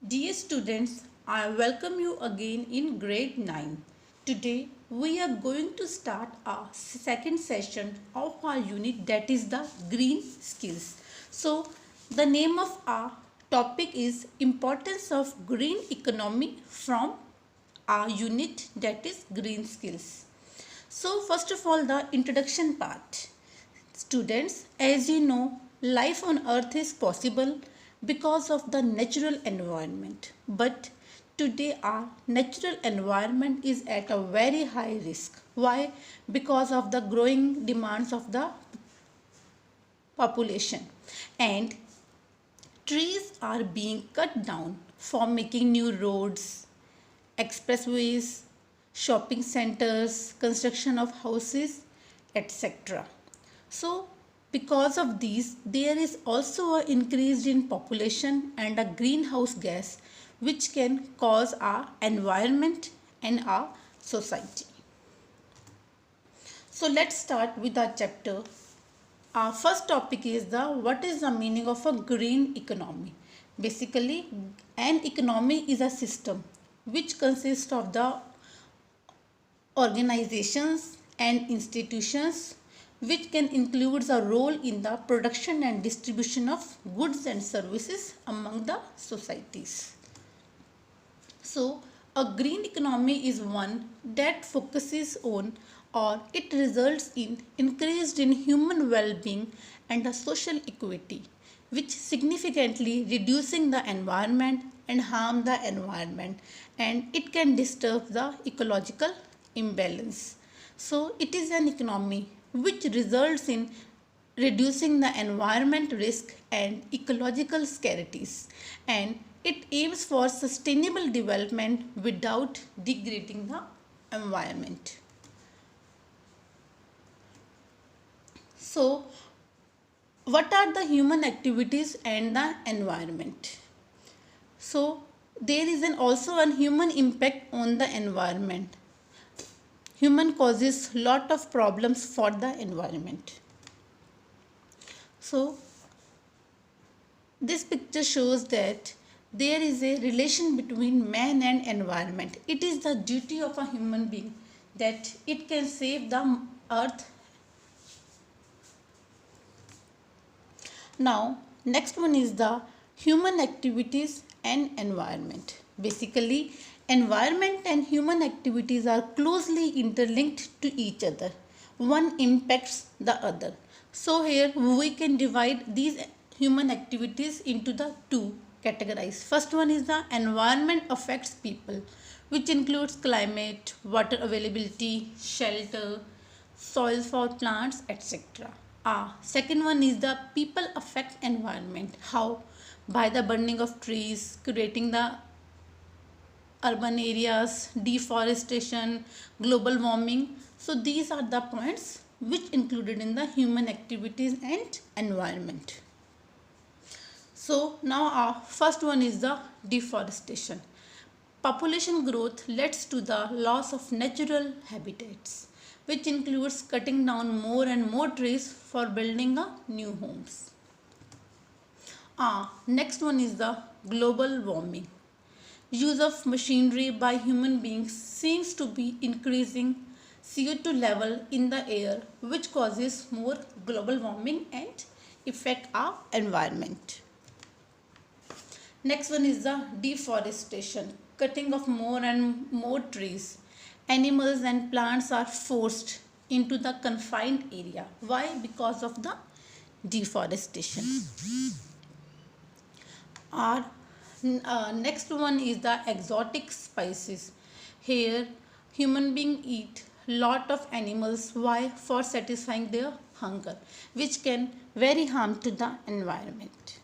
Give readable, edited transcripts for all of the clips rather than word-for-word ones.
Dear students, I welcome you again in grade 9. Today we are going to start our second session of our unit, that is the green skills. So the name of our topic is importance of green economy from our unit, that is green skills. So first of all, the introduction part. Students, as you know, life on earth is possible because of the natural environment. But today our natural environment is at a very high risk. Why? Because of the growing demands of the population. And trees are being cut down for making new roads, expressways, shopping centers, construction of houses, etc. So, because of these, there is also an increase in population and a greenhouse gas which can cause our environment and our society. So, let's start with our chapter. Our first topic is the what is the meaning of a green economy. Basically, an economy is a system which consists of the organizations and institutions which can include a role in the production and distribution of goods and services among the societies. So, a green economy is one that focuses on or it results in increased in human well-being and a social equity, which significantly reducing the environment and harm the environment, and it can disturb the ecological imbalance. So, it is an economy which results in reducing the environment risk and ecological scarcities, and it aims for sustainable development without degrading the environment. So, what are the human activities and the environment? So, there is also a human impact on the environment. Human causes lot of problems for the environment. So, this picture shows that there is a relation between man and environment. It is the duty of a human being that it can save the earth. Now, next one is the human activities and environment. Basically, environment and human activities are closely interlinked to each other. One impacts the other. So here we can divide these human activities into the two categories. First one is the environment affects people, which includes climate, water availability, shelter, soil for plants, etc. Second one is the people affect environment. How? By the burning of trees, creating the urban areas, deforestation, global warming. So these are the points which included in the human activities and environment. So now our first one is the deforestation. Population growth leads to the loss of natural habitats, which includes cutting down more and more trees for building a new homes. Next one is the global warming. Use of machinery by human beings seems to be increasing CO2 level in the air, which causes more global warming and affect our environment. Next one is the deforestation, cutting of more and more trees. Animals and plants are forced into the confined area. Why? Because of the deforestation. Our next one is the exotic spices. Here, human being eat lot of animals. Why? For satisfying their hunger, which can very harm to the environment.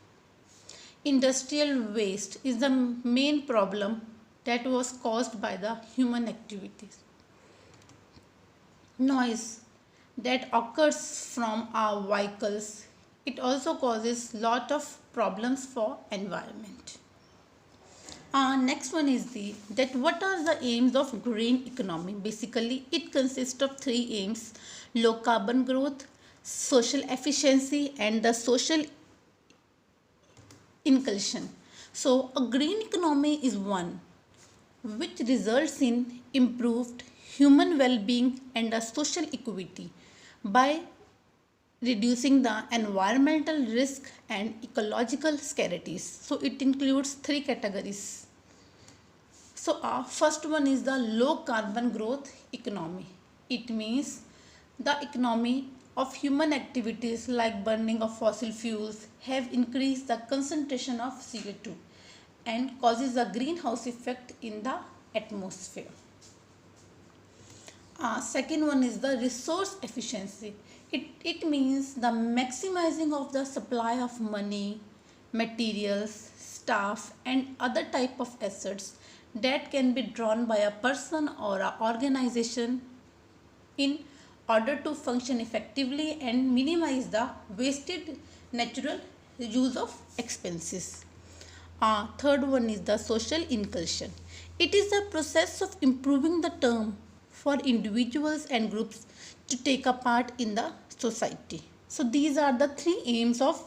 Industrial waste is the main problem that was caused by the human activities. Noise that occurs from our vehicles, it also causes lot of problems for environment. Next one is the that what are the aims of green economy? Basically, it consists of three aims: low carbon growth, social efficiency, and the social inclusion. So a green economy is one which results in improved human well-being and a social equity by reducing the environmental risk and ecological scarcities. So it includes three categories. So our first one is the low carbon growth economy. It means the economy of human activities like burning of fossil fuels have increased the concentration of CO2 and causes a greenhouse effect in the atmosphere. Second one is the resource efficiency. It means the maximizing of the supply of money, materials, staff and other type of assets that can be drawn by a person or an organization in order to function effectively and minimize the wasted natural use of expenses. Third one is the social inclusion. It is the process of improving the term for individuals and groups to take a part in the society. So these are the three aims of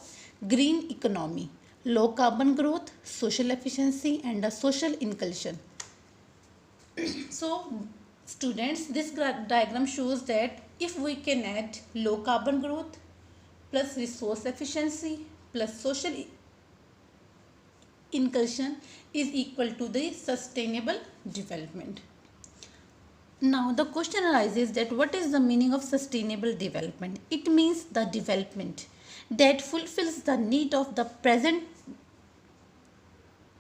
green economy: low carbon growth, social efficiency and the social inclusion. So students, this diagram shows that if we can add low carbon growth plus resource efficiency plus social inclusion is equal to the sustainable development. Now the question arises that what is the meaning of sustainable development? It means the development that fulfills the need of the present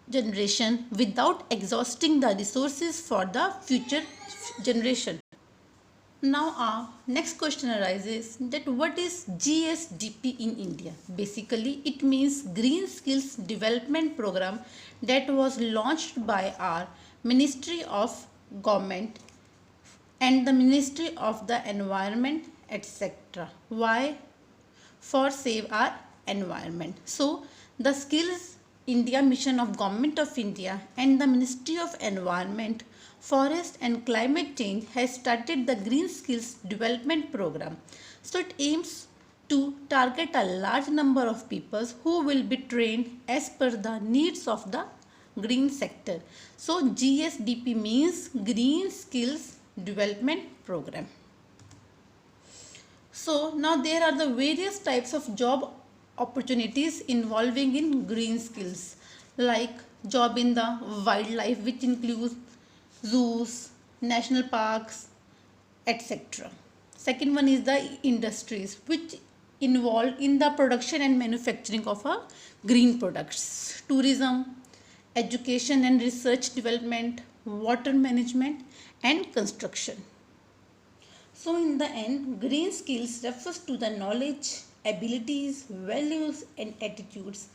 generation without exhausting the resources for the future generation. Now our next question arises that what is GSDP in India? Basically it means Green Skills Development Program that was launched by our Ministry of Government and the Ministry of the Environment etc. Why? For save our environment. So the Skills India mission of Government of India and the Ministry of Environment, Forest and Climate Change has started the Green Skills Development Program. So it aims to target a large number of people who will be trained as per the needs of the green sector. So GSDP means Green Skills Development Program. So now there are the various types of job opportunities involving in green skills, like job in the wildlife, which includes zoos, national parks, etc. Second one is the industries, which involve in the production and manufacturing of a green products. Tourism, education and research development, water management and construction. So in the end, green skills refers to the knowledge, abilities, values and attitudes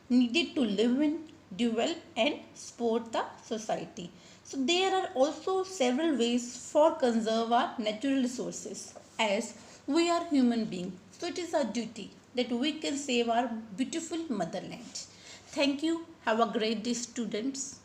needed to live in, develop and support the society. So there are also several ways for conserve our natural resources, as we are human beings. So it is our duty that we can save our beautiful motherland. Thank you. Have a great day, students.